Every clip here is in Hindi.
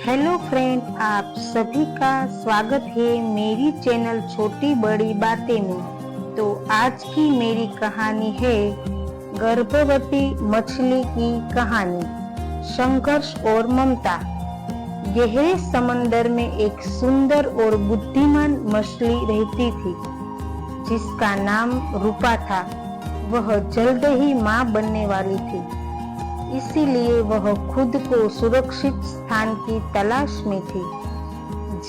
हेलो फ्रेंड, आप सभी का स्वागत है मेरी चैनल छोटी बड़ी बातें में। तो आज की मेरी कहानी है गर्भवती मछली की कहानी, संघर्ष और ममता। गहरे समंदर में एक सुंदर और बुद्धिमान मछली रहती थी जिसका नाम रूपा था। वह जल्द ही मां बनने वाली थी, इसीलिए वह खुद को सुरक्षित स्थान की तलाश में थी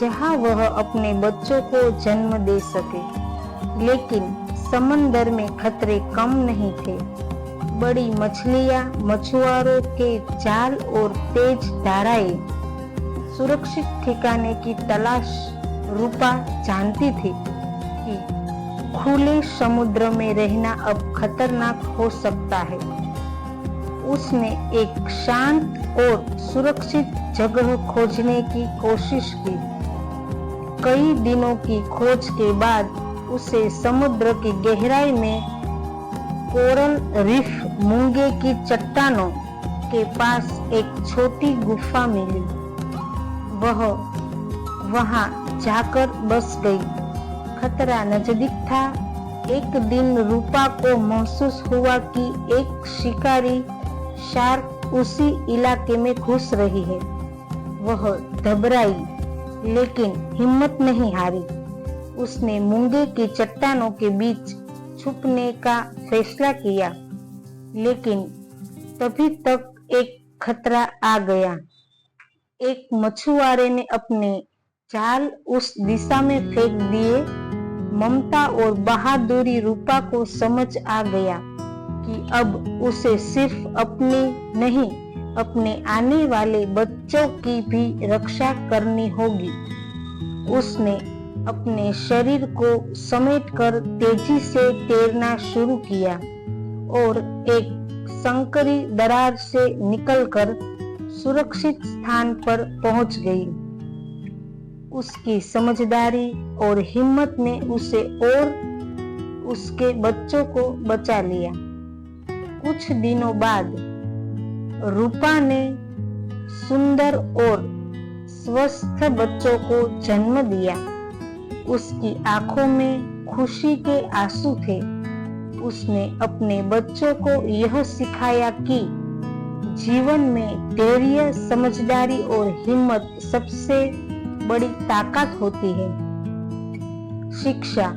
जहां वह अपने बच्चों को जन्म दे सके। लेकिन समंदर में खतरे कम नहीं थे। बड़ी मछलियां, मछुआरों के जाल और तेज धाराएं। सुरक्षित ठिकाने की तलाश रूपा जानती थी कि खुले समुद्र में रहना अब खतरनाक हो सकता है। उसने एक शांत और सुरक्षित जगह खोजने की कोशिश की। कई दिनों की खोज के बाद उसे समुद्र की गहराई में कोरल रीफ, मूंगे की चट्टानों के पास एक छोटी गुफा मिली। वह वहां जाकर बस गई। खतरा नजदीक था। एक दिन रूपा को महसूस हुआ कि एक शिकारी शार्क उसी इलाके में घुस रही है। वह घबराई लेकिन हिम्मत नहीं हारी। उसने मूंगे की चट्टानों के बीच छुपने का फैसला किया। लेकिन तभी तक एक खतरा आ गया। एक मछुआरे ने अपने जाल उस दिशा में फेंक दिए। ममता और बहादुरी रूपा को समझ आ गया कि अब उसे सिर्फ अपनी नहीं, अपने आने वाले बच्चों की भी रक्षा करनी होगी। उसने अपने शरीर को समेटकर तेजी से तैरना शुरू किया और एक संकरी दरार से निकलकर सुरक्षित स्थान पर पहुंच गई। उसकी समझदारी और हिम्मत ने उसे और उसके बच्चों को बचा लिया। कुछ दिनों बाद रूपा ने सुंदर और स्वस्थ बच्चों को जन्म दिया। उसकी आंखों में खुशी के आंसू थे। उसने अपने बच्चों को यह सिखाया कि जीवन में धैर्य, समझदारी और हिम्मत सबसे बड़ी ताकत होती है। शिक्षा।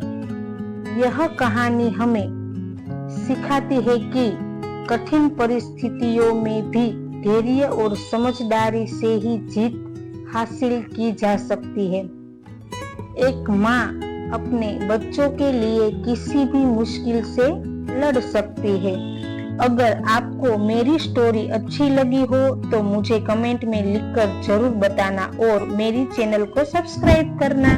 यह कहानी हमें सिखाती है कि कठिन परिस्थितियों में भी धैर्य और समझदारी से ही जीत हासिल की जा सकती है। एक माँ अपने बच्चों के लिए किसी भी मुश्किल से लड़ सकती है। अगर आपको मेरी स्टोरी अच्छी लगी हो तो मुझे कमेंट में लिखकर जरूर बताना और मेरी चैनल को सब्सक्राइब करना।